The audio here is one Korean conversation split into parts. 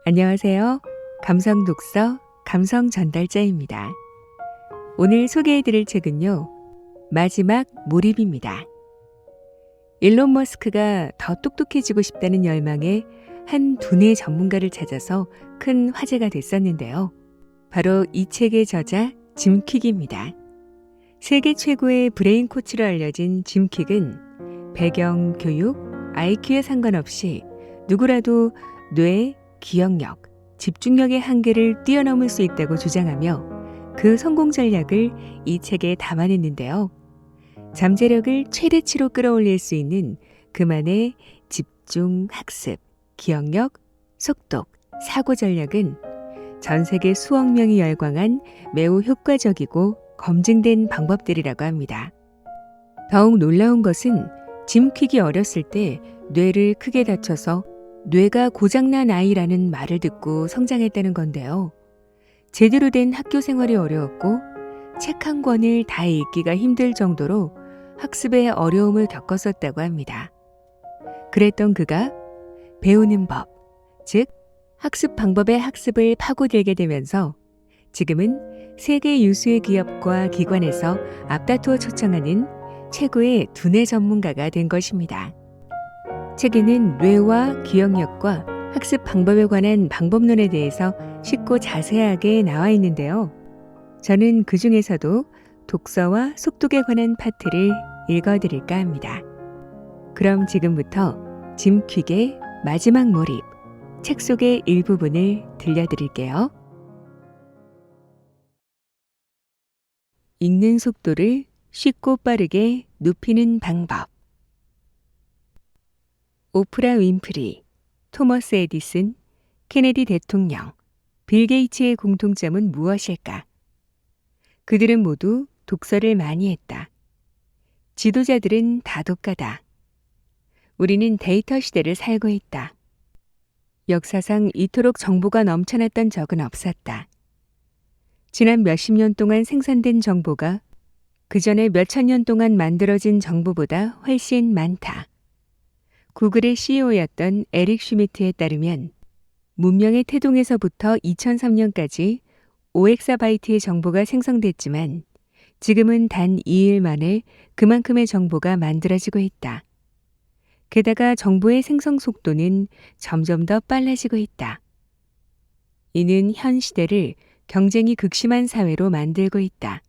안녕하세요. 감성 독서 감성 전달자입니다. 오늘 소개해드릴 책은요. 마지막 몰입입니다. 일론 머스크가 더 똑똑해지고 싶다는 열망에 한 두뇌 전문가를 찾아서 큰 화제가 됐었는데요. 바로 이 책의 저자 짐 퀵입니다. 세계 최고의 브레인 코치로 알려진 짐 퀵은 배경, 교육, IQ에 상관없이 누구라도 뇌, 기억력, 집중력의 한계를 뛰어넘을 수 있다고 주장하며 그 성공 전략을 이 책에 담아냈는데요. 잠재력을 최대치로 끌어올릴 수 있는 그만의 집중, 학습, 기억력, 속독, 사고 전략은 전 세계 수억 명이 열광한 매우 효과적이고 검증된 방법들이라고 합니다. 더욱 놀라운 것은 짐 퀵이 어렸을 때 뇌를 크게 다쳐서 뇌가 고장난 아이라는 말을 듣고 성장했다는 건데요. 제대로 된 학교 생활이 어려웠고 책 한 권을 다 읽기가 힘들 정도로 학습에 어려움을 겪었었다고 합니다. 그랬던 그가 배우는 법, 즉 학습 방법의 학습을 파고들게 되면서 지금은 세계 유수의 기업과 기관에서 앞다투어 초청하는 최고의 두뇌 전문가가 된 것입니다. 책에는 뇌와 기억력과 학습 방법에 관한 방법론에 대해서 쉽고 자세하게 나와 있는데요. 저는 그 중에서도 독서와 속독에 관한 파트를 읽어드릴까 합니다. 그럼 지금부터 짐 퀵의 마지막 몰입, 책 속의 일부분을 들려드릴게요. 읽는 속도를 쉽고 빠르게 높이는 방법. 오프라 윈프리, 토머스 에디슨, 케네디 대통령, 빌 게이츠의 공통점은 무엇일까? 그들은 모두 독서를 많이 했다. 지도자들은 다 독하다. 우리는 데이터 시대를 살고 있다. 역사상 이토록 정보가 넘쳐났던 적은 없었다. 지난 몇십 년 동안 생산된 정보가 그 전에 몇천 년 동안 만들어진 정보보다 훨씬 많다. 구글의 CEO였던 에릭 슈미트에 따르면 문명의 태동에서부터 2003년까지 5엑사바이트의 정보가 생성됐지만 지금은 단 2일 만에 그만큼의 정보가 만들어지고 있다. 게다가 정보의 생성 속도는 점점 더 빨라지고 있다. 이는 현 시대를 경쟁이 극심한 사회로 만들고 있다.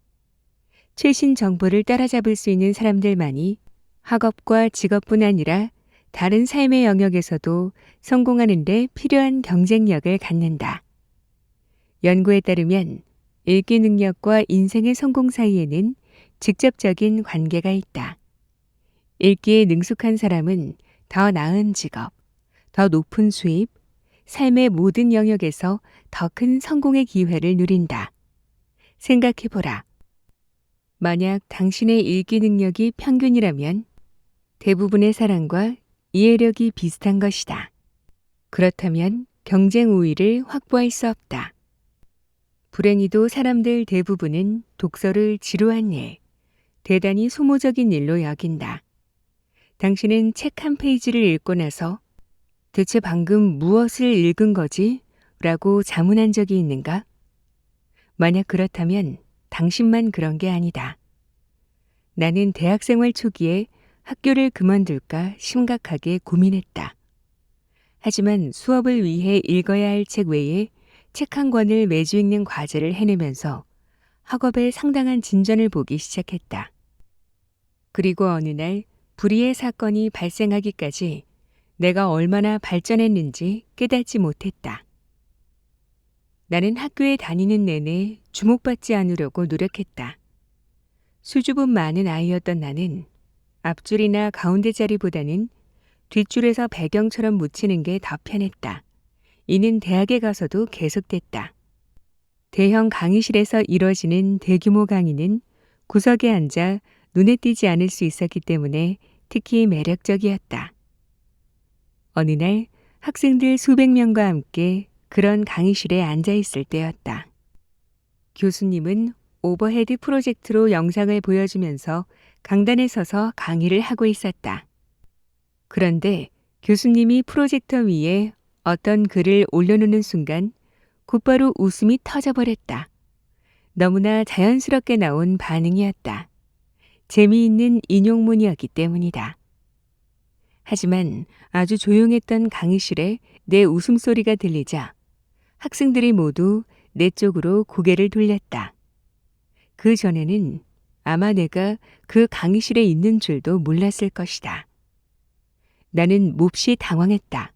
최신 정보를 따라잡을 수 있는 사람들만이 학업과 직업뿐 아니라 다른 삶의 영역에서도 성공하는 데 필요한 경쟁력을 갖는다. 연구에 따르면 읽기 능력과 인생의 성공 사이에는 직접적인 관계가 있다. 읽기에 능숙한 사람은 더 나은 직업, 더 높은 수입, 삶의 모든 영역에서 더 큰 성공의 기회를 누린다. 생각해보라. 만약 당신의 읽기 능력이 평균이라면 대부분의 사람과 이해력이 비슷한 것이다. 그렇다면 경쟁 우위를 확보할 수 없다. 불행히도 사람들 대부분은 독서를 지루한 일, 대단히 소모적인 일로 여긴다. 당신은 책 한 페이지를 읽고 나서 대체 방금 무엇을 읽은 거지? 라고 자문한 적이 있는가? 만약 그렇다면 당신만 그런 게 아니다. 나는 대학생활 초기에 학교를 그만둘까 심각하게 고민했다. 하지만 수업을 위해 읽어야 할 책 외에 책 한 권을 매주 읽는 과제를 해내면서 학업에 상당한 진전을 보기 시작했다. 그리고 어느 날 불의의 사건이 발생하기까지 내가 얼마나 발전했는지 깨닫지 못했다. 나는 학교에 다니는 내내 주목받지 않으려고 노력했다. 수줍음 많은 아이였던 나는 앞줄이나 가운데 자리보다는 뒷줄에서 배경처럼 묻히는 게 더 편했다. 이는 대학에 가서도 계속됐다. 대형 강의실에서 이뤄지는 대규모 강의는 구석에 앉아 눈에 띄지 않을 수 있었기 때문에 특히 매력적이었다. 어느 날 학생들 수백 명과 함께 그런 강의실에 앉아 있을 때였다. 교수님은 오버헤드 프로젝트로 영상을 보여주면서 강단에 서서 강의를 하고 있었다. 그런데 교수님이 프로젝터 위에 어떤 글을 올려놓는 순간 곧바로 웃음이 터져버렸다. 너무나 자연스럽게 나온 반응이었다. 재미있는 인용문이었기 때문이다. 하지만 아주 조용했던 강의실에 내 웃음소리가 들리자 학생들이 모두 내 쪽으로 고개를 돌렸다. 그 전에는 아마 내가 그 강의실에 있는 줄도 몰랐을 것이다. 나는 몹시 당황했다.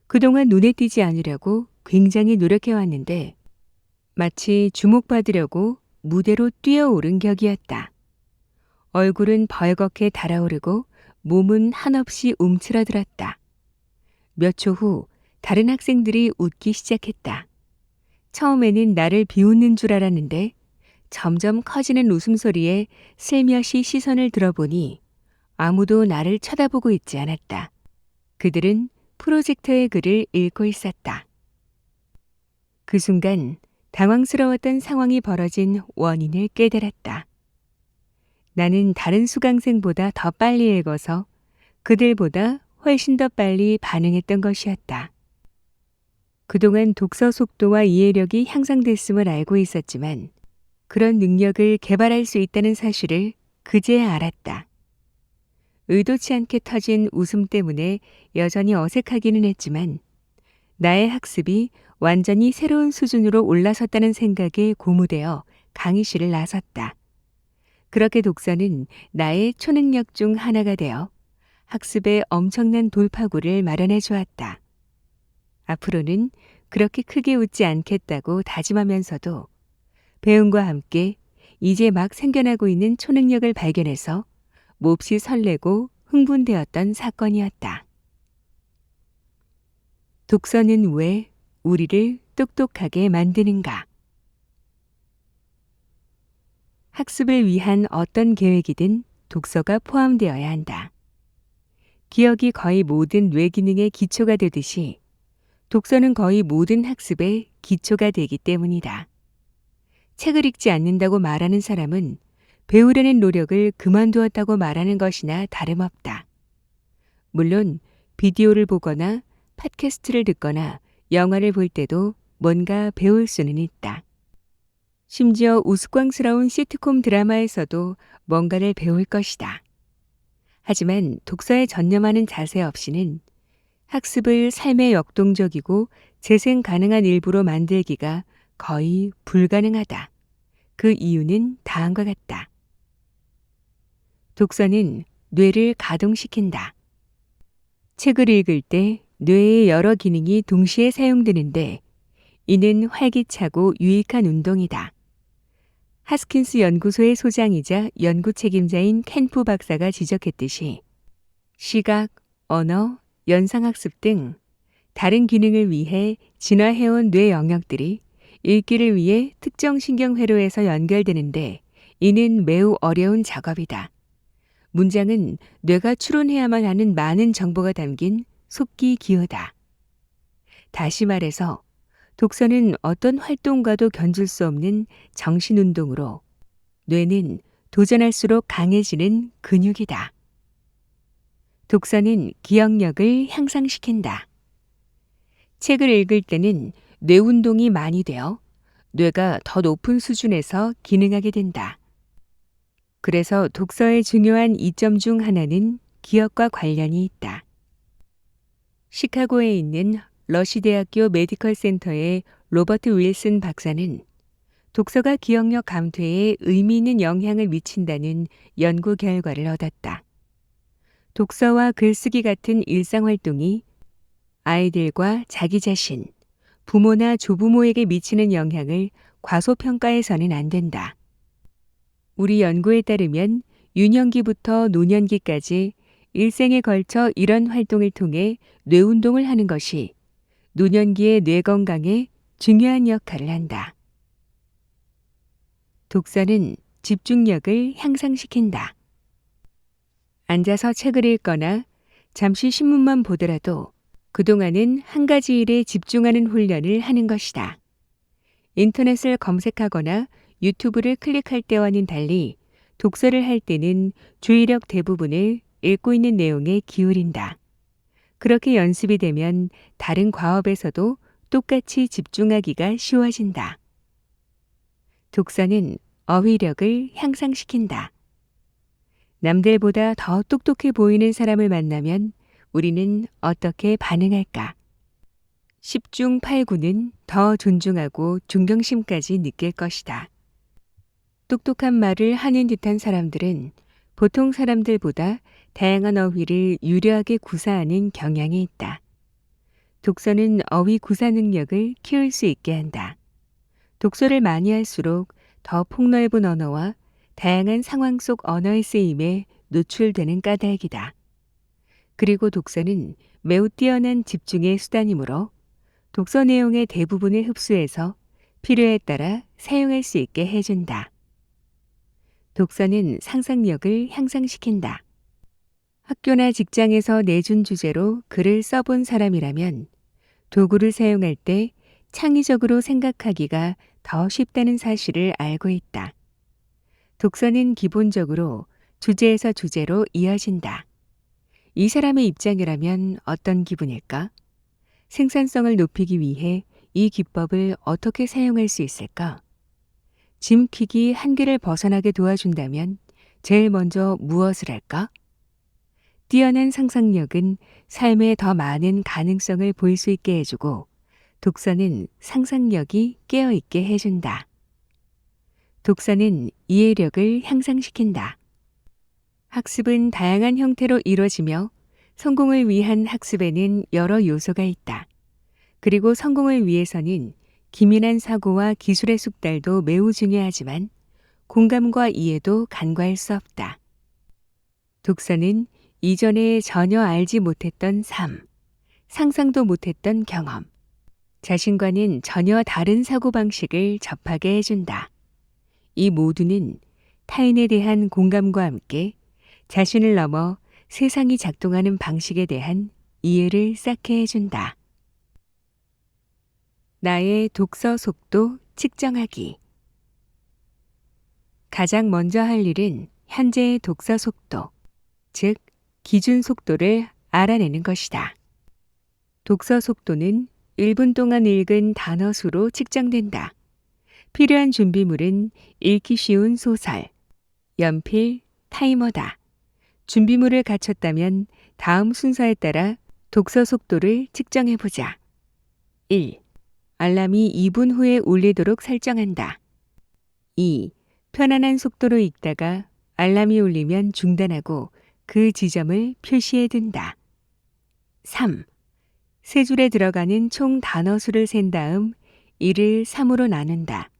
그동안 눈에 띄지 않으려고 굉장히 노력해왔는데 마치 주목받으려고 무대로 뛰어오른 격이었다. 얼굴은 벌겋게 달아오르고 몸은 한없이 움츠러들었다. 몇 초 후 다른 학생들이 웃기 시작했다. 처음에는 나를 비웃는 줄 알았는데 점점 커지는 웃음소리에 슬며시 시선을 들어보니 아무도 나를 쳐다보고 있지 않았다. 그들은 프로젝터의 글을 읽고 있었다. 그 순간 당황스러웠던 상황이 벌어진 원인을 깨달았다. 나는 다른 수강생보다 더 빨리 읽어서 그들보다 훨씬 더 빨리 반응했던 것이었다. 그동안 독서 속도와 이해력이 향상됐음을 알고 있었지만 그런 능력을 개발할 수 있다는 사실을 그제야 알았다. 의도치 않게 터진 웃음 때문에 여전히 어색하기는 했지만 나의 학습이 완전히 새로운 수준으로 올라섰다는 생각에 고무되어 강의실을 나섰다. 그렇게 독서는 나의 초능력 중 하나가 되어 학습에 엄청난 돌파구를 마련해 주었다. 앞으로는 그렇게 크게 웃지 않겠다고 다짐하면서도 배움과 함께 이제 막 생겨나고 있는 초능력을 발견해서 몹시 설레고 흥분되었던 사건이었다. 독서는 왜 우리를 똑똑하게 만드는가? 학습을 위한 어떤 계획이든 독서가 포함되어야 한다. 기억이 거의 모든 뇌 기능의 기초가 되듯이 독서는 거의 모든 학습의 기초가 되기 때문이다. 책을 읽지 않는다고 말하는 사람은 배우려는 노력을 그만두었다고 말하는 것이나 다름없다. 물론 비디오를 보거나 팟캐스트를 듣거나 영화를 볼 때도 뭔가 배울 수는 있다. 심지어 우스꽝스러운 시트콤 드라마에서도 뭔가를 배울 것이다. 하지만 독서에 전념하는 자세 없이는 학습을 삶의 역동적이고 재생 가능한 일부로 만들기가 거의 불가능하다. 그 이유는 다음과 같다. 독서는 뇌를 가동시킨다. 책을 읽을 때 뇌의 여러 기능이 동시에 사용되는데 이는 활기차고 유익한 운동이다. 하스킨스 연구소의 소장이자 연구 책임자인 켄프 박사가 지적했듯이 시각, 언어, 연상학습 등 다른 기능을 위해 진화해온 뇌 영역들이 읽기를 위해 특정 신경회로에서 연결되는데 이는 매우 어려운 작업이다. 문장은 뇌가 추론해야만 하는 많은 정보가 담긴 속기 기호다. 다시 말해서 독서는 어떤 활동과도 견줄 수 없는 정신운동으로 뇌는 도전할수록 강해지는 근육이다. 독서는 기억력을 향상시킨다. 책을 읽을 때는 뇌 운동이 많이 되어 뇌가 더 높은 수준에서 기능하게 된다. 그래서 독서의 중요한 이점 중 하나는 기억과 관련이 있다. 시카고에 있는 러시대학교 메디컬 센터의 로버트 윌슨 박사는 독서가 기억력 감퇴에 의미 있는 영향을 미친다는 연구 결과를 얻었다. 독서와 글쓰기 같은 일상활동이 아이들과 자기 자신, 부모나 조부모에게 미치는 영향을 과소평가해서는 안 된다. 우리 연구에 따르면 유년기부터 노년기까지 일생에 걸쳐 이런 활동을 통해 뇌운동을 하는 것이 노년기의 뇌 건강에 중요한 역할을 한다. 독서는 집중력을 향상시킨다. 앉아서 책을 읽거나 잠시 신문만 보더라도 그동안은 한 가지 일에 집중하는 훈련을 하는 것이다. 인터넷을 검색하거나 유튜브를 클릭할 때와는 달리 독서를 할 때는 주의력 대부분을 읽고 있는 내용에 기울인다. 그렇게 연습이 되면 다른 과업에서도 똑같이 집중하기가 쉬워진다. 독서는 어휘력을 향상시킨다. 남들보다 더 똑똑해 보이는 사람을 만나면 우리는 어떻게 반응할까? 10중 8구는 더 존중하고 존경심까지 느낄 것이다. 똑똑한 말을 하는 듯한 사람들은 보통 사람들보다 다양한 어휘를 유려하게 구사하는 경향이 있다. 독서는 어휘 구사 능력을 키울 수 있게 한다. 독서를 많이 할수록 더 폭넓은 언어와 다양한 상황 속 언어의 쓰임에 노출되는 까닭이다. 그리고 독서는 매우 뛰어난 집중의 수단이므로 독서 내용의 대부분을 흡수해서 필요에 따라 사용할 수 있게 해준다. 독서는 상상력을 향상시킨다. 학교나 직장에서 내준 주제로 글을 써본 사람이라면 도구를 사용할 때 창의적으로 생각하기가 더 쉽다는 사실을 알고 있다. 독서는 기본적으로 주제에서 주제로 이어진다. 이 사람의 입장이라면 어떤 기분일까? 생산성을 높이기 위해 이 기법을 어떻게 사용할 수 있을까? 짐 퀵이 한계를 벗어나게 도와준다면 제일 먼저 무엇을 할까? 뛰어난 상상력은 삶에 더 많은 가능성을 볼 수 있게 해주고 독서는 상상력이 깨어있게 해준다. 독서는 이해력을 향상시킨다. 학습은 다양한 형태로 이루어지며 성공을 위한 학습에는 여러 요소가 있다. 그리고 성공을 위해서는 기민한 사고와 기술의 숙달도 매우 중요하지만 공감과 이해도 간과할 수 없다. 독서는 이전에 전혀 알지 못했던 삶, 상상도 못했던 경험, 자신과는 전혀 다른 사고방식을 접하게 해준다. 이 모두는 타인에 대한 공감과 함께 자신을 넘어 세상이 작동하는 방식에 대한 이해를 쌓게 해준다. 나의 독서 속도 측정하기. 가장 먼저 할 일은 현재의 독서 속도, 즉 기준 속도를 알아내는 것이다. 독서 속도는 1분 동안 읽은 단어 수로 측정된다. 필요한 준비물은 읽기 쉬운 소설, 연필, 타이머다. 준비물을 갖췄다면 다음 순서에 따라 독서 속도를 측정해보자. 1. 알람이 2분 후에 울리도록 설정한다. 2. 편안한 속도로 읽다가 알람이 울리면 중단하고 그 지점을 표시해둔다. 3. 세 줄에 들어가는 총 단어 수를 센 다음 이를 3으로 나눈다.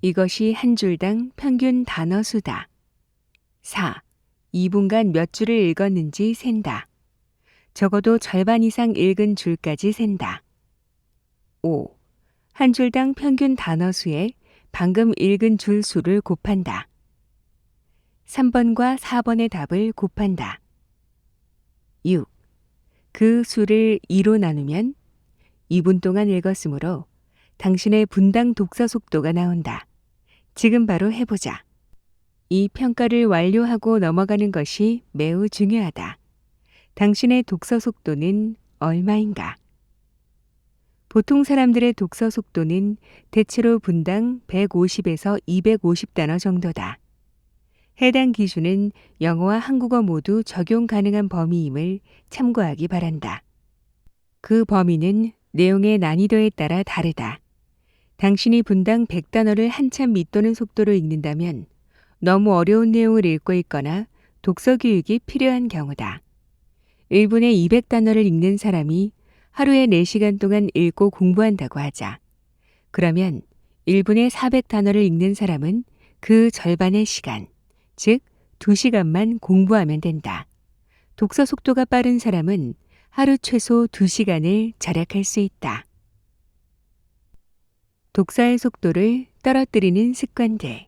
이것이 한 줄당 평균 단어 수다. 4. 2분간 몇 줄을 읽었는지 센다. 적어도 절반 이상 읽은 줄까지 센다. 5. 한 줄당 평균 단어 수에 방금 읽은 줄 수를 곱한다. 3번과 4번의 답을 곱한다. 6. 그 수를 2로 나누면 2분 동안 읽었으므로 당신의 분당 독서 속도가 나온다. 지금 바로 해보자. 이 평가를 완료하고 넘어가는 것이 매우 중요하다. 당신의 독서 속도는 얼마인가? 보통 사람들의 독서 속도는 대체로 분당 150에서 250단어 정도다. 해당 기준은 영어와 한국어 모두 적용 가능한 범위임을 참고하기 바란다. 그 범위는 내용의 난이도에 따라 다르다. 당신이 분당 100단어를 한참 밑도는 속도로 읽는다면 너무 어려운 내용을 읽고 있거나 독서 교육이 필요한 경우다. 1분에 200단어를 읽는 사람이 하루에 4시간 동안 읽고 공부한다고 하자. 그러면 1분에 400단어를 읽는 사람은 그 절반의 시간, 즉 2시간만 공부하면 된다. 독서 속도가 빠른 사람은 하루 최소 2시간을 절약할 수 있다. 독서의 속도를 떨어뜨리는 습관들.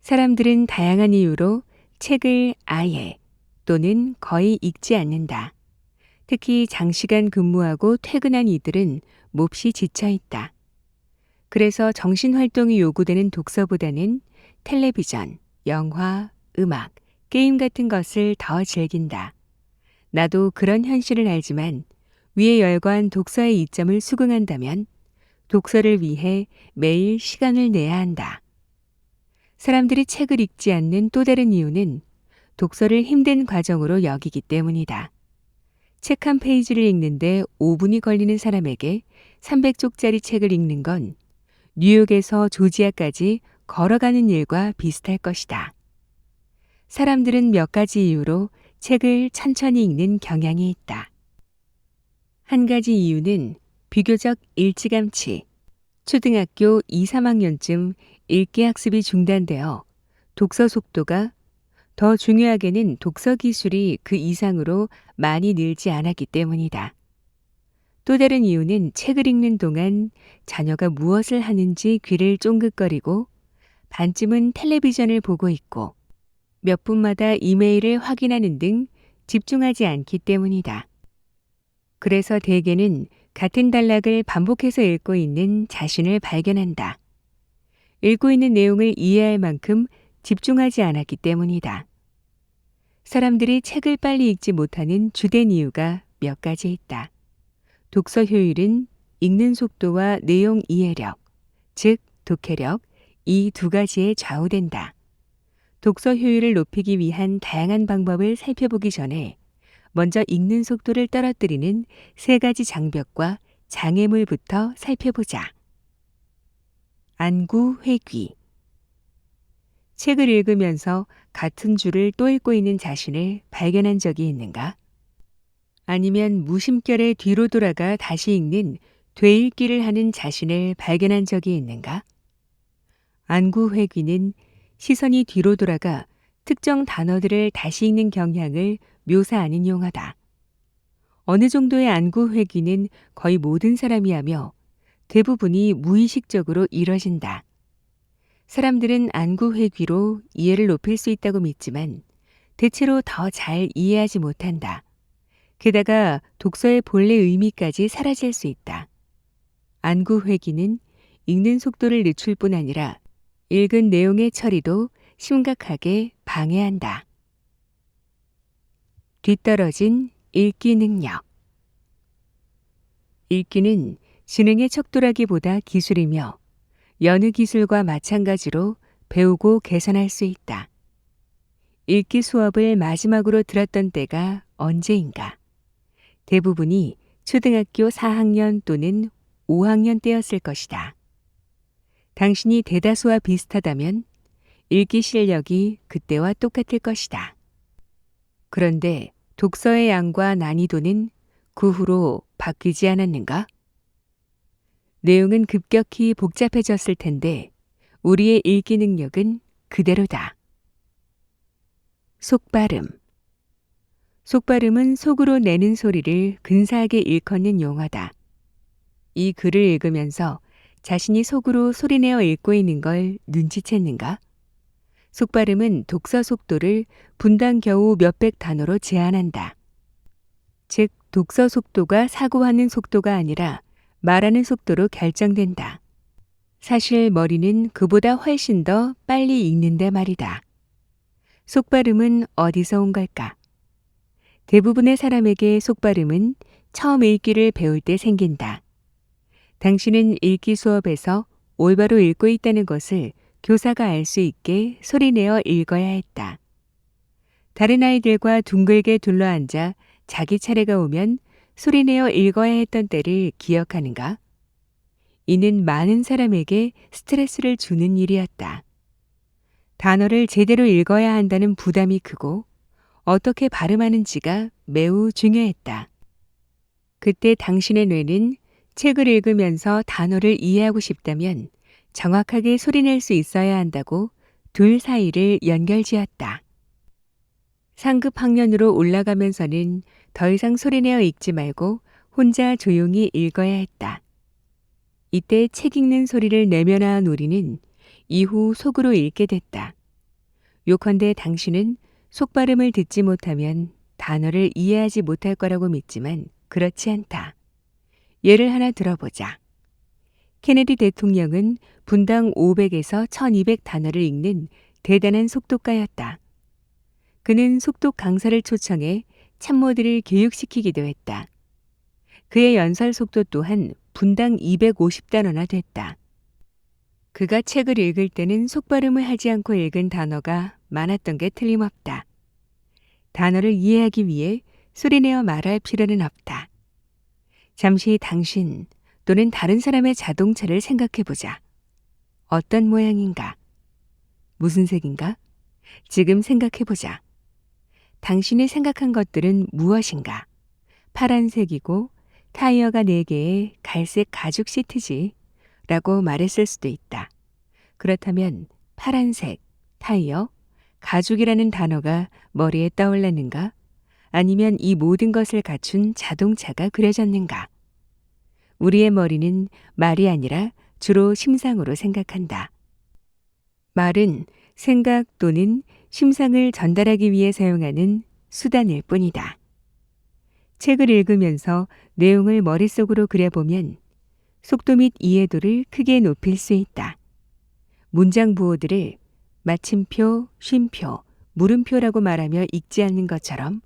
사람들은 다양한 이유로 책을 아예 또는 거의 읽지 않는다. 특히 장시간 근무하고 퇴근한 이들은 몹시 지쳐 있다. 그래서 정신활동이 요구되는 독서보다는 텔레비전, 영화, 음악, 게임 같은 것을 더 즐긴다. 나도 그런 현실을 알지만 위에 열거한 독서의 이점을 수긍한다면 독서를 위해 매일 시간을 내야 한다. 사람들이 책을 읽지 않는 또 다른 이유는 독서를 힘든 과정으로 여기기 때문이다. 책 한 페이지를 읽는데 5분이 걸리는 사람에게 300쪽짜리 책을 읽는 건 뉴욕에서 조지아까지 걸어가는 일과 비슷할 것이다. 사람들은 몇 가지 이유로 책을 천천히 읽는 경향이 있다. 한 가지 이유는 비교적 일찌감치 초등학교 2, 3학년쯤 읽기 학습이 중단되어 독서 속도가, 더 중요하게는 독서 기술이 그 이상으로 많이 늘지 않았기 때문이다. 또 다른 이유는 책을 읽는 동안 자녀가 무엇을 하는지 귀를 쫑긋거리고 반쯤은 텔레비전을 보고 있고 몇 분마다 이메일을 확인하는 등 집중하지 않기 때문이다. 그래서 대개는 같은 단락을 반복해서 읽고 있는 자신을 발견한다. 읽고 있는 내용을 이해할 만큼 집중하지 않았기 때문이다. 사람들이 책을 빨리 읽지 못하는 주된 이유가 몇 가지 있다. 독서 효율은 읽는 속도와 내용 이해력, 즉 독해력, 이 두 가지에 좌우된다. 독서 효율을 높이기 위한 다양한 방법을 살펴보기 전에 먼저 읽는 속도를 떨어뜨리는 세 가지 장벽과 장애물부터 살펴보자. 안구 회귀. 책을 읽으면서 같은 줄을 또 읽고 있는 자신을 발견한 적이 있는가? 아니면 무심결에 뒤로 돌아가 다시 읽는 되읽기를 하는 자신을 발견한 적이 있는가? 안구 회귀는 시선이 뒤로 돌아가 특정 단어들을 다시 읽는 경향을 묘사하는 용어다. 어느 정도의 안구 회귀는 거의 모든 사람이 하며 대부분이 무의식적으로 이뤄진다. 사람들은 안구 회귀로 이해를 높일 수 있다고 믿지만 대체로 더 잘 이해하지 못한다. 게다가 독서의 본래 의미까지 사라질 수 있다. 안구 회귀는 읽는 속도를 늦출 뿐 아니라 읽은 내용의 처리도 심각하게 방해한다. 뒤떨어진 읽기 능력. 읽기는 지능의 척도라기보다 기술이며 여느 기술과 마찬가지로 배우고 개선할 수 있다. 읽기 수업을 마지막으로 들었던 때가 언제인가? 대부분이 초등학교 4학년 또는 5학년 때였을 것이다. 당신이 대다수와 비슷하다면 읽기 실력이 그때와 똑같을 것이다. 그런데 독서의 양과 난이도는 그 후로 바뀌지 않았는가? 내용은 급격히 복잡해졌을 텐데 우리의 읽기 능력은 그대로다. 속발음. 속발음은 속으로 내는 소리를 근사하게 일컫는 용어다. 이 글을 읽으면서 자신이 속으로 소리내어 읽고 있는 걸 눈치챘는가? 속발음은 독서 속도를 분당 겨우 몇백 단어로 제한한다. 즉, 독서 속도가 사고하는 속도가 아니라 말하는 속도로 결정된다. 사실 머리는 그보다 훨씬 더 빨리 읽는데 말이다. 속발음은 어디서 온 걸까? 대부분의 사람에게 속발음은 처음 읽기를 배울 때 생긴다. 당신은 읽기 수업에서 올바로 읽고 있다는 것을 교사가 알 수 있게 소리내어 읽어야 했다. 다른 아이들과 둥글게 둘러앉아 자기 차례가 오면 소리내어 읽어야 했던 때를 기억하는가? 이는 많은 사람에게 스트레스를 주는 일이었다. 단어를 제대로 읽어야 한다는 부담이 크고 어떻게 발음하는지가 매우 중요했다. 그때 당신의 뇌는 책을 읽으면서 단어를 이해하고 싶다면 정확하게 소리낼 수 있어야 한다고 둘 사이를 연결지었다. 상급 학년으로 올라가면서는 더 이상 소리내어 읽지 말고 혼자 조용히 읽어야 했다. 이때 책 읽는 소리를 내면화한 우리는 이후 속으로 읽게 됐다. 요컨대 당신은 속발음을 듣지 못하면 단어를 이해하지 못할 거라고 믿지만 그렇지 않다. 예를 하나 들어보자. 케네디 대통령은 분당 500에서 1200 단어를 읽는 대단한 속독가였다. 그는 속독 강사를 초청해 참모들을 교육시키기도 했다. 그의 연설 속도 또한 분당 250단어나 됐다. 그가 책을 읽을 때는 속발음을 하지 않고 읽은 단어가 많았던 게 틀림없다. 단어를 이해하기 위해 소리내어 말할 필요는 없다. 잠시 당신 또는 다른 사람의 자동차를 생각해보자. 어떤 모양인가? 무슨 색인가? 지금 생각해보자. 당신이 생각한 것들은 무엇인가? 파란색이고 타이어가 4개의 갈색 가죽 시트지 라고 말했을 수도 있다. 그렇다면 파란색, 타이어, 가죽이라는 단어가 머리에 떠올랐는가? 아니면 이 모든 것을 갖춘 자동차가 그려졌는가? 우리의 머리는 말이 아니라 주로 심상으로 생각한다. 말은 생각 또는 심상을 전달하기 위해 사용하는 수단일 뿐이다. 책을 읽으면서 내용을 머릿속으로 그려보면 속도 및 이해도를 크게 높일 수 있다. 문장 부호들을 마침표, 쉼표, 물음표라고 말하며 읽지 않는 것처럼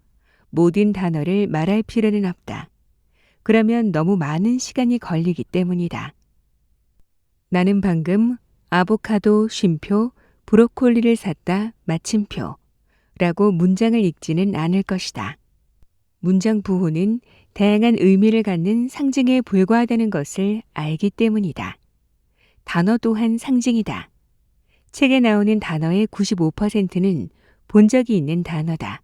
모든 단어를 말할 필요는 없다. 그러면 너무 많은 시간이 걸리기 때문이다. 나는 방금 아보카도, 쉼표, 브로콜리를 샀다, 마침표 라고 문장을 읽지는 않을 것이다. 문장 부호는 다양한 의미를 갖는 상징에 불과하다는 것을 알기 때문이다. 단어 또한 상징이다. 책에 나오는 단어의 95%는 본 적이 있는 단어다.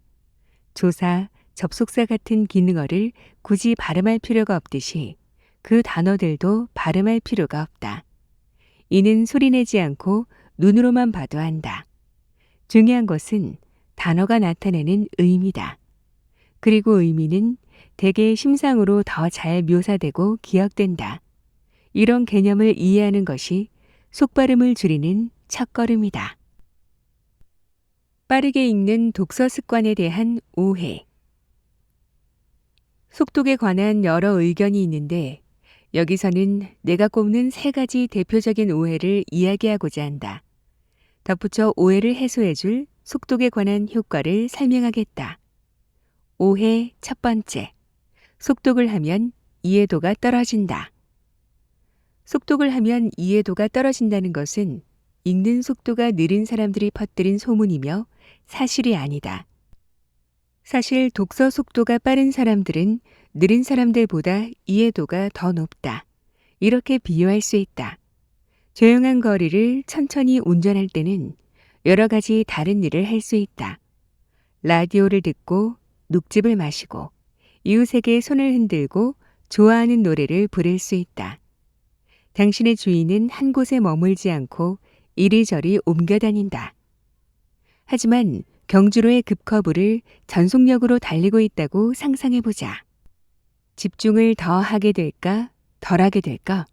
조사, 접속사 같은 기능어를 굳이 발음할 필요가 없듯이 그 단어들도 발음할 필요가 없다. 이는 소리내지 않고 눈으로만 봐도 안다. 중요한 것은 단어가 나타내는 의미다. 그리고 의미는 대개 심상으로 더 잘 묘사되고 기억된다. 이런 개념을 이해하는 것이 속발음을 줄이는 첫걸음이다. 빠르게 읽는 독서 습관에 대한 오해. 속독에 관한 여러 의견이 있는데 여기서는 내가 꼽는 3가지 대표적인 오해를 이야기하고자 한다. 덧붙여 오해를 해소해줄 속독에 관한 효과를 설명하겠다. 오해 첫 번째. 속독을 하면 이해도가 떨어진다. 속독을 하면 이해도가 떨어진다는 것은 읽는 속도가 느린 사람들이 퍼뜨린 소문이며 사실이 아니다. 사실 독서 속도가 빠른 사람들은 느린 사람들보다 이해도가 더 높다. 이렇게 비유할 수 있다. 조용한 거리를 천천히 운전할 때는 여러 가지 다른 일을 할 수 있다. 라디오를 듣고 녹즙을 마시고 이웃에게 손을 흔들고 좋아하는 노래를 부를 수 있다. 당신의 주인은 한 곳에 머물지 않고 이리저리 옮겨 다닌다. 하지만 경주로의 급커브를 전속력으로 달리고 있다고 상상해보자. 집중을 더 하게 될까, 덜 하게 될까?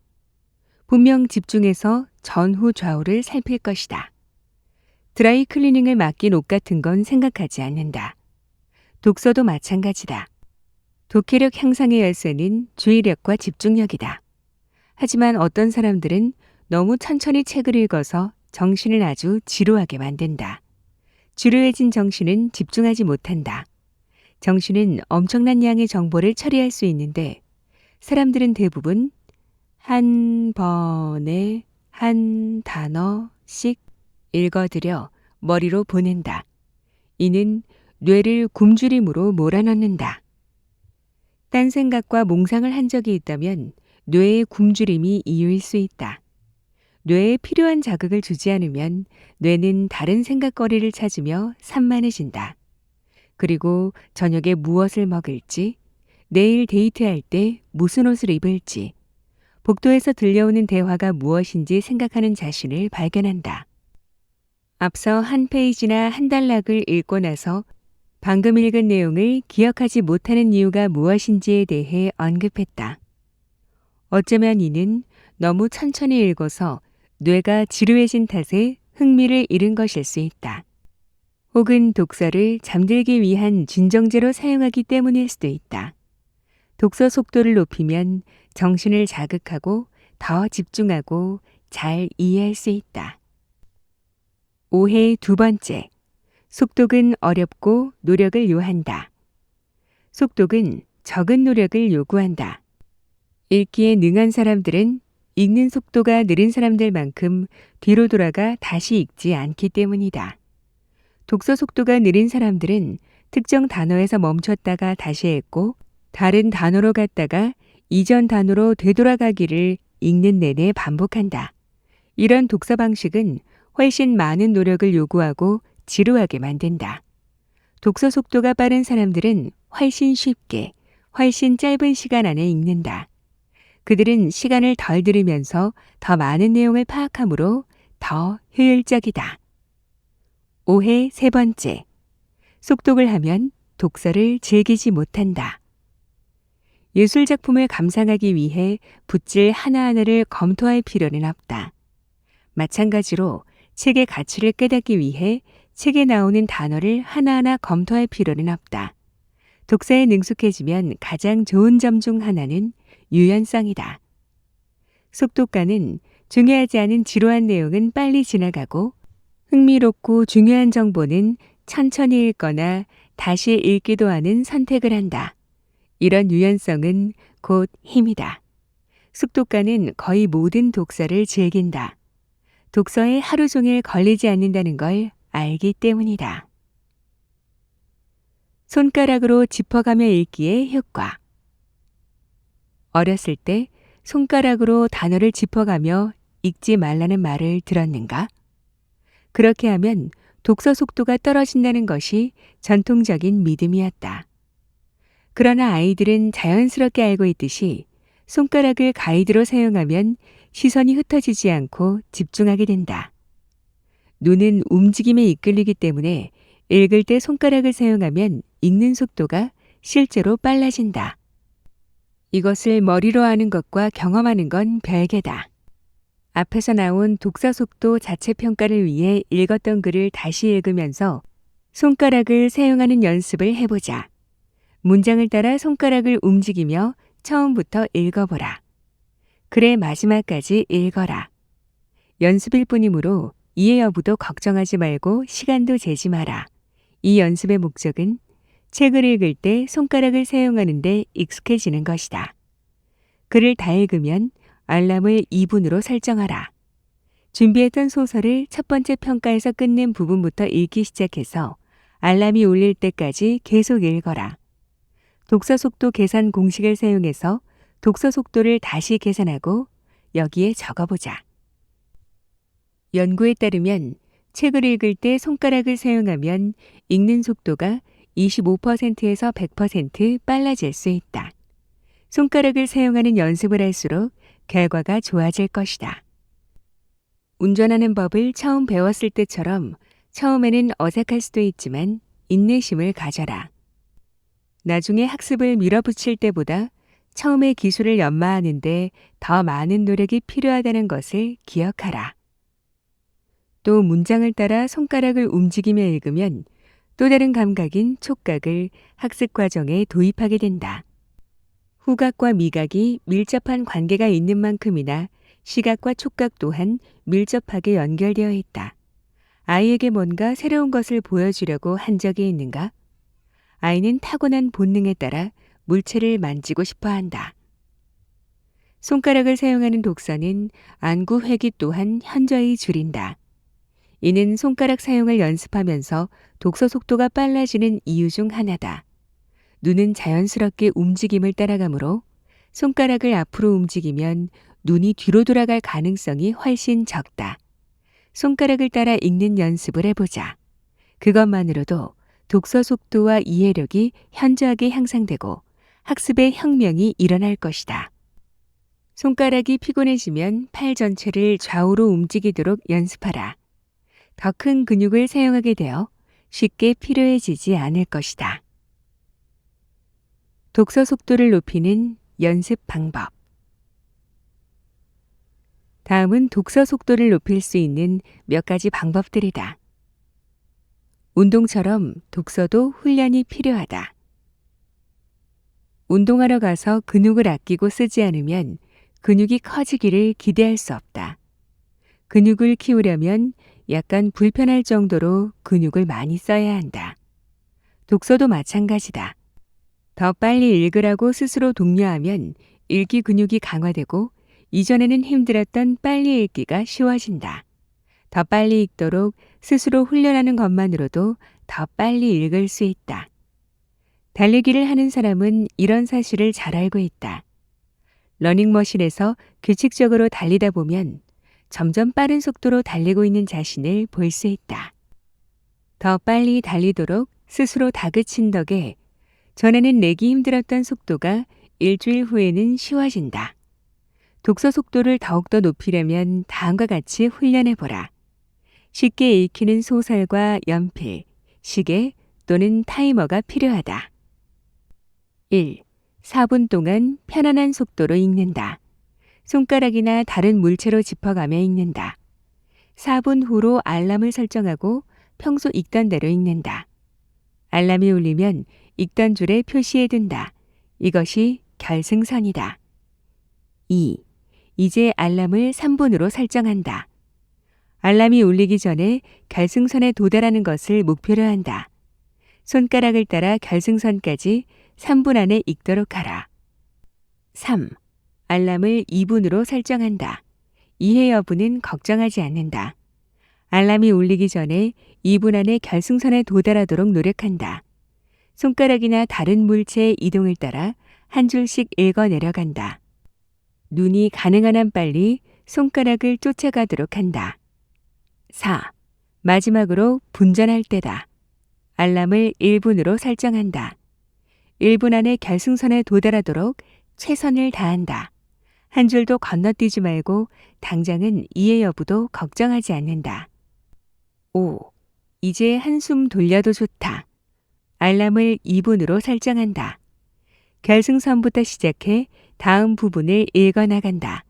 분명 집중해서 전후 좌우를 살필 것이다. 드라이 클리닝을 맡긴 옷 같은 건 생각하지 않는다. 독서도 마찬가지다. 독해력 향상의 열쇠는 주의력과 집중력이다. 하지만 어떤 사람들은 너무 천천히 책을 읽어서 정신을 아주 지루하게 만든다. 지루해진 정신은 집중하지 못한다. 정신은 엄청난 양의 정보를 처리할 수 있는데 사람들은 대부분 한 번에 한 단어씩 읽어들여 머리로 보낸다. 이는 뇌를 굶주림으로 몰아넣는다. 딴 생각과 몽상을 한 적이 있다면 뇌의 굶주림이 이유일 수 있다. 뇌에 필요한 자극을 주지 않으면 뇌는 다른 생각거리를 찾으며 산만해진다. 그리고 저녁에 무엇을 먹을지, 내일 데이트할 때 무슨 옷을 입을지, 복도에서 들려오는 대화가 무엇인지 생각하는 자신을 발견한다. 앞서 한 페이지나 한 단락을 읽고 나서 방금 읽은 내용을 기억하지 못하는 이유가 무엇인지에 대해 언급했다. 어쩌면 이는 너무 천천히 읽어서 뇌가 지루해진 탓에 흥미를 잃은 것일 수 있다. 혹은 독서를 잠들기 위한 진정제로 사용하기 때문일 수도 있다. 독서 속도를 높이면 정신을 자극하고 더 집중하고 잘 이해할 수 있다. 오해 두 번째. 속독은 어렵고 노력을 요한다. 속독은 적은 노력을 요구한다. 읽기에 능한 사람들은 읽는 속도가 느린 사람들만큼 뒤로 돌아가 다시 읽지 않기 때문이다. 독서 속도가 느린 사람들은 특정 단어에서 멈췄다가 다시 읽고 다른 단어로 갔다가 이전 단어로 되돌아가기를 읽는 내내 반복한다. 이런 독서 방식은 훨씬 많은 노력을 요구하고 지루하게 만든다. 독서 속도가 빠른 사람들은 훨씬 쉽게, 훨씬 짧은 시간 안에 읽는다. 그들은 시간을 덜 들이면서 더 많은 내용을 파악하므로 더 효율적이다. 오해 세 번째. 속독을 하면 독서를 즐기지 못한다. 예술작품을 감상하기 위해 붓질 하나하나를 검토할 필요는 없다. 마찬가지로 책의 가치를 깨닫기 위해 책에 나오는 단어를 하나하나 검토할 필요는 없다. 독서에 능숙해지면 가장 좋은 점 중 하나는 유연성이다. 속독가는 중요하지 않은 지루한 내용은 빨리 지나가고 흥미롭고 중요한 정보는 천천히 읽거나 다시 읽기도 하는 선택을 한다. 이런 유연성은 곧 힘이다. 속독가는 거의 모든 독서를 즐긴다. 독서에 하루 종일 걸리지 않는다는 걸 알기 때문이다. 손가락으로 짚어가며 읽기의 효과. 어렸을 때 손가락으로 단어를 짚어가며 읽지 말라는 말을 들었는가? 그렇게 하면 독서 속도가 떨어진다는 것이 전통적인 믿음이었다. 그러나 아이들은 자연스럽게 알고 있듯이 손가락을 가이드로 사용하면 시선이 흩어지지 않고 집중하게 된다. 눈은 움직임에 이끌리기 때문에 읽을 때 손가락을 사용하면 읽는 속도가 실제로 빨라진다. 이것을 머리로 아는 것과 경험하는 건 별개다. 앞에서 나온 독서 속도 자체 평가를 위해 읽었던 글을 다시 읽으면서 손가락을 사용하는 연습을 해보자. 문장을 따라 손가락을 움직이며 처음부터 읽어보라. 글의 마지막까지 읽어라. 연습일 뿐이므로 이해 여부도 걱정하지 말고 시간도 재지 마라. 이 연습의 목적은 책을 읽을 때 손가락을 사용하는 데 익숙해지는 것이다. 글을 다 읽으면 알람을 2분으로 설정하라. 준비했던 소설을 첫 번째 평가에서 끝낸 부분부터 읽기 시작해서 알람이 울릴 때까지 계속 읽어라. 독서 속도 계산 공식을 사용해서 독서 속도를 다시 계산하고 여기에 적어보자. 연구에 따르면 책을 읽을 때 손가락을 사용하면 읽는 속도가 25%에서 100% 빨라질 수 있다. 손가락을 사용하는 연습을 할수록 결과가 좋아질 것이다. 운전하는 법을 처음 배웠을 때처럼 처음에는 어색할 수도 있지만 인내심을 가져라. 나중에 학습을 밀어붙일 때보다 처음에 기술을 연마하는데 더 많은 노력이 필요하다는 것을 기억하라. 또 문장을 따라 손가락을 움직이며 읽으면 또 다른 감각인 촉각을 학습 과정에 도입하게 된다. 후각과 미각이 밀접한 관계가 있는 만큼이나 시각과 촉각 또한 밀접하게 연결되어 있다. 아이에게 뭔가 새로운 것을 보여주려고 한 적이 있는가? 아이는 타고난 본능에 따라 물체를 만지고 싶어 한다. 손가락을 사용하는 독서는 안구 회귀 또한 현저히 줄인다. 이는 손가락 사용을 연습하면서 독서 속도가 빨라지는 이유 중 하나다. 눈은 자연스럽게 움직임을 따라가므로 손가락을 앞으로 움직이면 눈이 뒤로 돌아갈 가능성이 훨씬 적다. 손가락을 따라 읽는 연습을 해보자. 그것만으로도 독서 속도와 이해력이 현저하게 향상되고 학습의 혁명이 일어날 것이다. 손가락이 피곤해지면 팔 전체를 좌우로 움직이도록 연습하라. 더 큰 근육을 사용하게 되어 쉽게 피로해지지 않을 것이다. 독서 속도를 높이는 연습 방법. 다음은 독서 속도를 높일 수 있는 몇 가지 방법들이다. 운동처럼 독서도 훈련이 필요하다. 운동하러 가서 근육을 아끼고 쓰지 않으면 근육이 커지기를 기대할 수 없다. 근육을 키우려면 약간 불편할 정도로 근육을 많이 써야 한다. 독서도 마찬가지다. 더 빨리 읽으라고 스스로 독려하면 읽기 근육이 강화되고 이전에는 힘들었던 빨리 읽기가 쉬워진다. 더 빨리 읽도록 스스로 훈련하는 것만으로도 더 빨리 읽을 수 있다. 달리기를 하는 사람은 이런 사실을 잘 알고 있다. 러닝머신에서 규칙적으로 달리다 보면 점점 빠른 속도로 달리고 있는 자신을 볼 수 있다. 더 빨리 달리도록 스스로 다그친 덕에 전에는 내기 힘들었던 속도가 일주일 후에는 쉬워진다. 독서 속도를 더욱더 높이려면 다음과 같이 훈련해보라. 쉽게 읽히는 소설과 연필, 시계 또는 타이머가 필요하다. 1. 4분 동안 편안한 속도로 읽는다. 손가락이나 다른 물체로 짚어가며 읽는다. 4분 후로 알람을 설정하고 평소 읽던 대로 읽는다. 알람이 울리면 읽던 줄에 표시해둔다. 이것이 결승선이다. 2. 이제 알람을 3분으로 설정한다. 알람이 울리기 전에 결승선에 도달하는 것을 목표로 한다. 손가락을 따라 결승선까지 3분 안에 읽도록 하라. 3. 알람을 2분으로 설정한다. 이해 여부는 걱정하지 않는다. 알람이 울리기 전에 2분 안에 결승선에 도달하도록 노력한다. 손가락이나 다른 물체의 이동을 따라 한 줄씩 읽어 내려간다. 눈이 가능한 한 빨리 손가락을 쫓아가도록 한다. 4. 마지막으로 분전할 때다. 알람을 1분으로 설정한다. 1분 안에 결승선에 도달하도록 최선을 다한다. 한 줄도 건너뛰지 말고 당장은 이해 여부도 걱정하지 않는다. 5. 이제 한숨 돌려도 좋다. 알람을 2분으로 설정한다. 결승선부터 시작해 다음 부분을 읽어 나간다.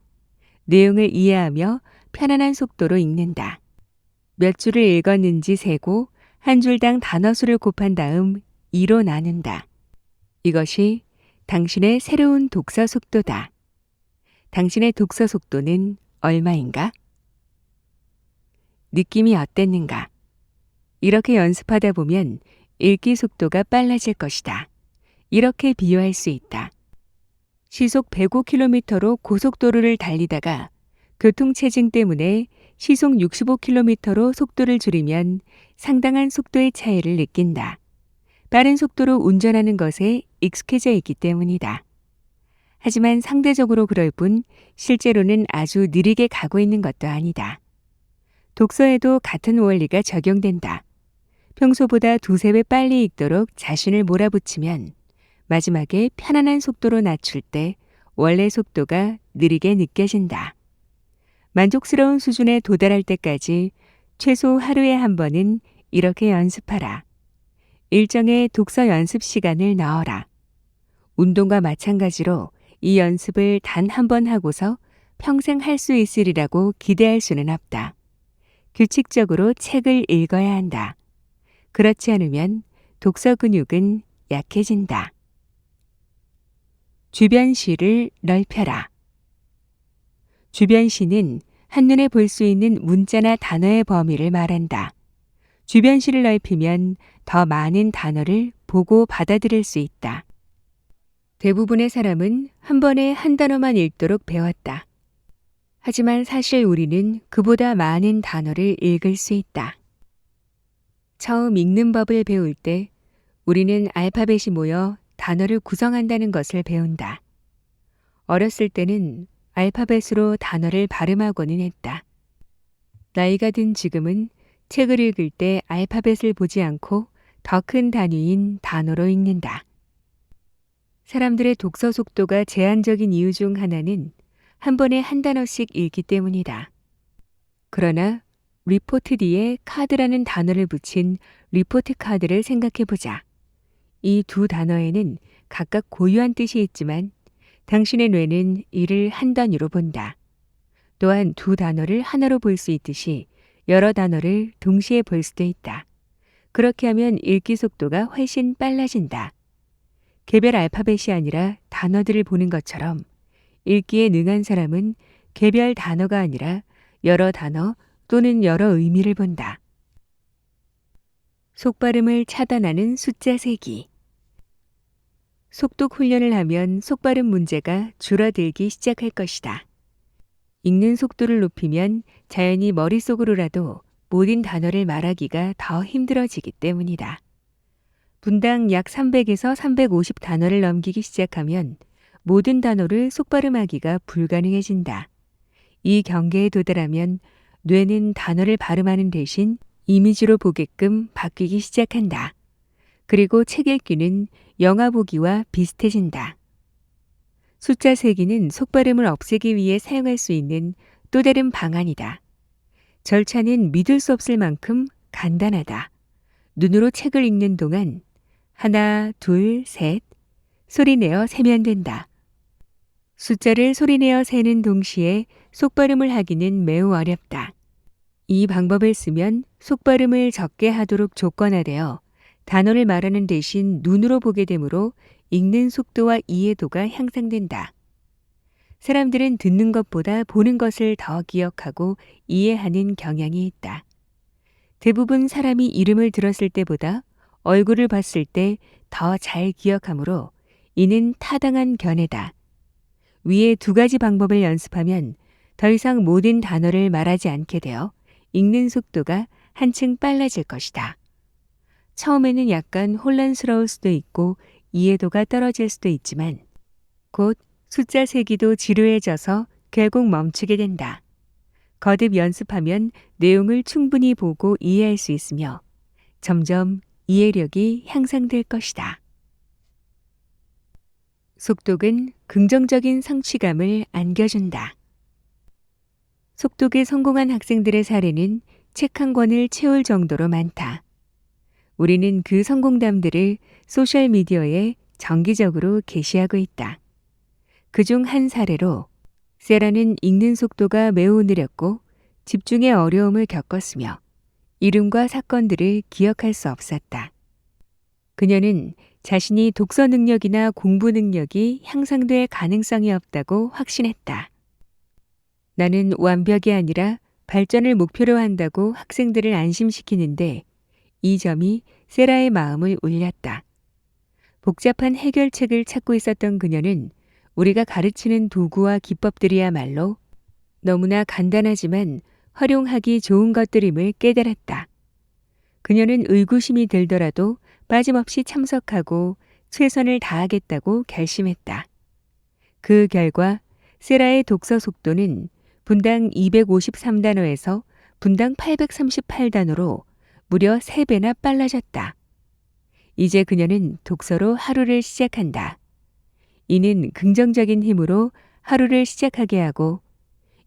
내용을 이해하며 편안한 속도로 읽는다. 몇 줄을 읽었는지 세고 한 줄당 단어 수를 곱한 다음 2로 나눈다. 이것이 당신의 새로운 독서 속도다. 당신의 독서 속도는 얼마인가? 느낌이 어땠는가? 이렇게 연습하다 보면 읽기 속도가 빨라질 것이다. 이렇게 비유할 수 있다. 시속 105km로 고속도로를 달리다가 교통체증 때문에 시속 65km로 속도를 줄이면 상당한 속도의 차이를 느낀다. 빠른 속도로 운전하는 것에 익숙해져 있기 때문이다. 하지만 상대적으로 그럴 뿐 실제로는 아주 느리게 가고 있는 것도 아니다. 독서에도 같은 원리가 적용된다. 평소보다 2~3배 빨리 읽도록 자신을 몰아붙이면 마지막에 편안한 속도로 낮출 때 원래 속도가 느리게 느껴진다. 만족스러운 수준에 도달할 때까지 최소 하루에 한 번은 이렇게 연습하라. 일정의 독서 연습 시간을 넣어라. 운동과 마찬가지로 이 연습을 단 한 번 하고서 평생 할 수 있으리라고 기대할 수는 없다. 규칙적으로 책을 읽어야 한다. 그렇지 않으면 독서 근육은 약해진다. 주변 시를 넓혀라. 주변 시는 한눈에 볼 수 있는 문자나 단어의 범위를 말한다. 주변 시를 넓히면 더 많은 단어를 보고 받아들일 수 있다. 대부분의 사람은 한 번에 한 단어만 읽도록 배웠다. 하지만 사실 우리는 그보다 많은 단어를 읽을 수 있다. 처음 읽는 법을 배울 때 우리는 알파벳이 모여 단어를 구성한다는 것을 배운다. 어렸을 때는 알파벳으로 단어를 발음하고는 했다. 나이가 든 지금은 책을 읽을 때 알파벳을 보지 않고 더 큰 단위인 단어로 읽는다. 사람들의 독서 속도가 제한적인 이유 중 하나는 한 번에 한 단어씩 읽기 때문이다. 그러나 리포트 뒤에 카드라는 단어를 붙인 리포트 카드를 생각해 보자. 이 두 단어에는 각각 고유한 뜻이 있지만 당신의 뇌는 이를 한 단위로 본다. 또한 두 단어를 하나로 볼 수 있듯이 여러 단어를 동시에 볼 수도 있다. 그렇게 하면 읽기 속도가 훨씬 빨라진다. 개별 알파벳이 아니라 단어들을 보는 것처럼 읽기에 능한 사람은 개별 단어가 아니라 여러 단어 또는 여러 의미를 본다. 속발음을 차단하는 숫자 세기. 속독 훈련을 하면 속발음 문제가 줄어들기 시작할 것이다. 읽는 속도를 높이면 자연히 머릿속으로라도 모든 단어를 말하기가 더 힘들어지기 때문이다. 분당 약 300에서 350 단어를 넘기기 시작하면 모든 단어를 속발음하기가 불가능해진다. 이 경계에 도달하면 뇌는 단어를 발음하는 대신 이미지로 보게끔 바뀌기 시작한다. 그리고 책 읽기는 영화 보기와 비슷해진다. 숫자 세기는 속발음을 없애기 위해 사용할 수 있는 또 다른 방안이다. 절차는 믿을 수 없을 만큼 간단하다. 눈으로 책을 읽는 동안 하나, 둘, 셋 소리내어 세면 된다. 숫자를 소리내어 세는 동시에 속발음을 하기는 매우 어렵다. 이 방법을 쓰면 속발음을 적게 하도록 조건화되어 단어를 말하는 대신 눈으로 보게 되므로 읽는 속도와 이해도가 향상된다. 사람들은 듣는 것보다 보는 것을 더 기억하고 이해하는 경향이 있다. 대부분 사람이 이름을 들었을 때보다 얼굴을 봤을 때 더 잘 기억하므로 이는 타당한 견해다. 위의 두 가지 방법을 연습하면 더 이상 모든 단어를 말하지 않게 되어 읽는 속도가 한층 빨라질 것이다. 처음에는 약간 혼란스러울 수도 있고 이해도가 떨어질 수도 있지만 곧 숫자 세기도 지루해져서 결국 멈추게 된다. 거듭 연습하면 내용을 충분히 보고 이해할 수 있으며 점점 이해력이 향상될 것이다. 속독은 긍정적인 성취감을 안겨준다. 속독에 성공한 학생들의 사례는 책 한 권을 채울 정도로 많다. 우리는 그 성공담들을 소셜미디어에 정기적으로 게시하고 있다. 그중 한 사례로 세라는 읽는 속도가 매우 느렸고 집중에 어려움을 겪었으며 이름과 사건들을 기억할 수 없었다. 그녀는 자신이 독서 능력이나 공부 능력이 향상될 가능성이 없다고 확신했다. 나는 완벽이 아니라 발전을 목표로 한다고 학생들을 안심시키는데 이 점이 세라의 마음을 울렸다. 복잡한 해결책을 찾고 있었던 그녀는 우리가 가르치는 도구와 기법들이야말로 너무나 간단하지만 활용하기 좋은 것들임을 깨달았다. 그녀는 의구심이 들더라도 빠짐없이 참석하고 최선을 다하겠다고 결심했다. 그 결과 세라의 독서 속도는 분당 253단어에서 분당 838단어로 무려 3배나 빨라졌다. 이제 그녀는 독서로 하루를 시작한다. 이는 긍정적인 힘으로 하루를 시작하게 하고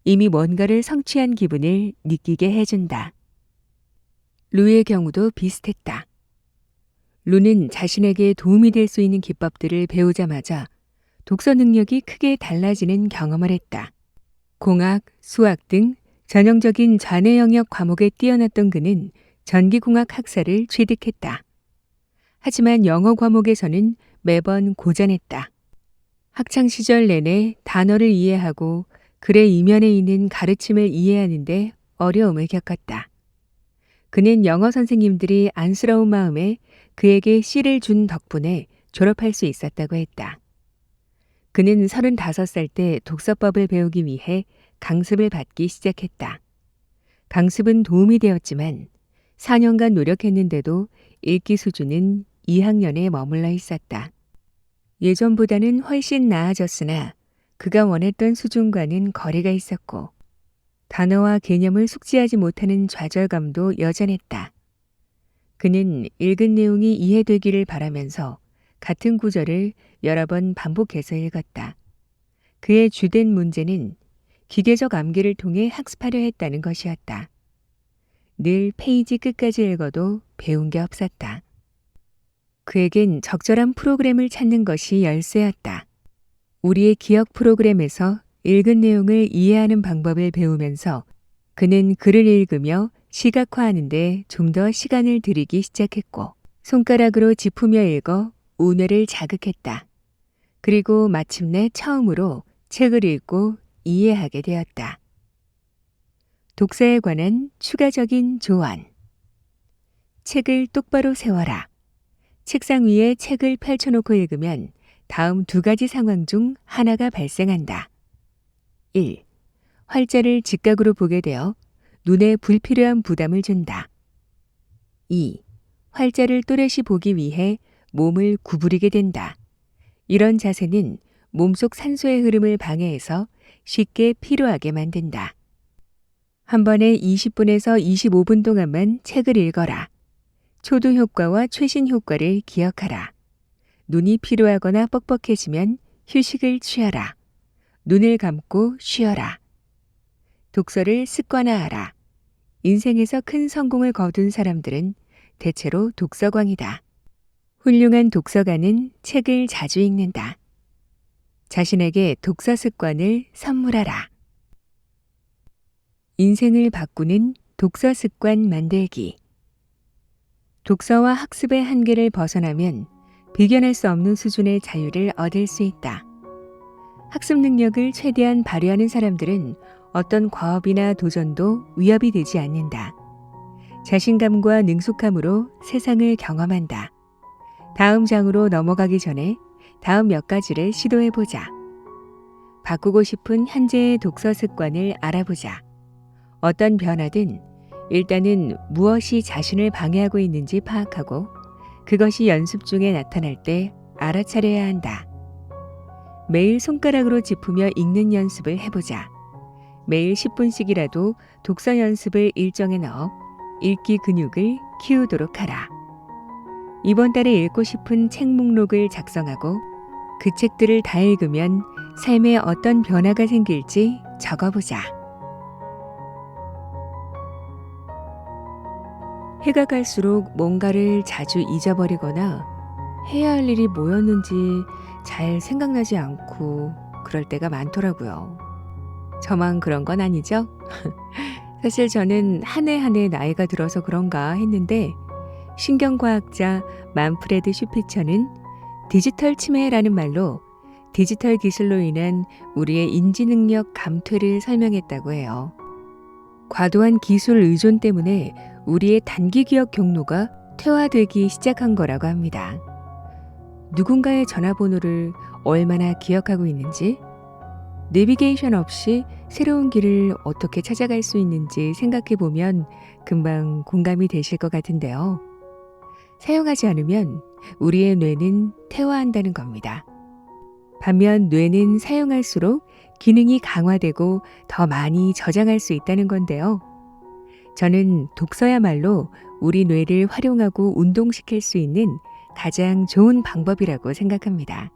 이미 뭔가를 성취한 기분을 느끼게 해준다. 루의 경우도 비슷했다. 루는 자신에게 도움이 될 수 있는 기법들을 배우자마자 독서 능력이 크게 달라지는 경험을 했다. 공학, 수학 등 전형적인 좌뇌 영역 과목에 뛰어났던 그는 전기공학 학사를 취득했다. 하지만 영어 과목에서는 매번 고전했다. 학창시절 내내 단어를 이해하고 글의 이면에 있는 가르침을 이해하는데 어려움을 겪었다. 그는 영어 선생님들이 안쓰러운 마음에 그에게 C를 준 덕분에 졸업할 수 있었다고 했다. 그는 35살 때 독서법을 배우기 위해 강습을 받기 시작했다. 강습은 도움이 되었지만 4년간 노력했는데도 읽기 수준은 2학년에 머물러 있었다. 예전보다는 훨씬 나아졌으나 그가 원했던 수준과는 거리가 있었고 단어와 개념을 숙지하지 못하는 좌절감도 여전했다. 그는 읽은 내용이 이해되기를 바라면서 같은 구절을 여러 번 반복해서 읽었다. 그의 주된 문제는 기계적 암기를 통해 학습하려 했다는 것이었다. 늘 페이지 끝까지 읽어도 배운 게 없었다. 그에겐 적절한 프로그램을 찾는 것이 열쇠였다. 우리의 기억 프로그램에서 읽은 내용을 이해하는 방법을 배우면서 그는 글을 읽으며 시각화하는 데 좀 더 시간을 들이기 시작했고 손가락으로 짚으며 읽어 우뇌를 자극했다. 그리고 마침내 처음으로 책을 읽고 이해하게 되었다. 독서에 관한 추가적인 조언. 책을 똑바로 세워라. 책상 위에 책을 펼쳐놓고 읽으면 다음 두 가지 상황 중 하나가 발생한다. 1. 활자를 직각으로 보게 되어 눈에 불필요한 부담을 준다. 2. 활자를 또렷이 보기 위해 몸을 구부리게 된다. 이런 자세는 몸속 산소의 흐름을 방해해서 쉽게 피로하게 만든다. 한 번에 20분에서 25분 동안만 책을 읽어라. 초도 효과와 최신 효과를 기억하라. 눈이 피로하거나 뻑뻑해지면 휴식을 취하라. 눈을 감고 쉬어라. 독서를 습관화하라. 인생에서 큰 성공을 거둔 사람들은 대체로 독서광이다. 훌륭한 독서가는 책을 자주 읽는다. 자신에게 독서 습관을 선물하라. 인생을 바꾸는 독서 습관 만들기. 독서와 학습의 한계를 벗어나면 비견할 수 없는 수준의 자유를 얻을 수 있다. 학습 능력을 최대한 발휘하는 사람들은 어떤 과업이나 도전도 위협이 되지 않는다. 자신감과 능숙함으로 세상을 경험한다. 다음 장으로 넘어가기 전에 다음 몇 가지를 시도해보자. 바꾸고 싶은 현재의 독서 습관을 알아보자. 어떤 변화든 일단은 무엇이 자신을 방해하고 있는지 파악하고 그것이 연습 중에 나타날 때 알아차려야 한다. 매일 손가락으로 짚으며 읽는 연습을 해보자. 매일 10분씩이라도 독서 연습을 일정에 넣어 읽기 근육을 키우도록 하라. 이번 달에 읽고 싶은 책 목록을 작성하고 그 책들을 다 읽으면 삶에 어떤 변화가 생길지 적어보자. 해가 갈수록 뭔가를 자주 잊어버리거나 해야 할 일이 뭐였는지 잘 생각나지 않고 그럴 때가 많더라고요. 저만 그런 건 아니죠? 사실 저는 한 해 한 해 나이가 들어서 그런가 했는데 신경과학자 만프레드 슈피처는 디지털 치매라는 말로 디지털 기술로 인한 우리의 인지능력 감퇴를 설명했다고 해요. 과도한 기술 의존 때문에 우리의 단기 기억 경로가 퇴화되기 시작한 거라고 합니다. 누군가의 전화번호를 얼마나 기억하고 있는지, 내비게이션 없이 새로운 길을 어떻게 찾아갈 수 있는지 생각해 보면 금방 공감이 되실 것 같은데요. 사용하지 않으면 우리의 뇌는 퇴화한다는 겁니다. 반면 뇌는 사용할수록 기능이 강화되고 더 많이 저장할 수 있다는 건데요. 저는 독서야말로 우리 뇌를 활용하고 운동시킬 수 있는 가장 좋은 방법이라고 생각합니다.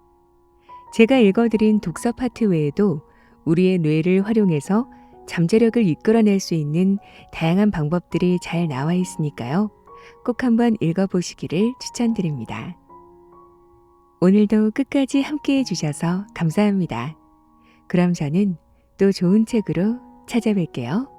제가 읽어드린 독서 파트 외에도 우리의 뇌를 활용해서 잠재력을 이끌어낼 수 있는 다양한 방법들이 잘 나와 있으니까요. 꼭 한번 읽어보시기를 추천드립니다. 오늘도 끝까지 함께해 주셔서 감사합니다. 그럼 저는 또 좋은 책으로 찾아뵐게요.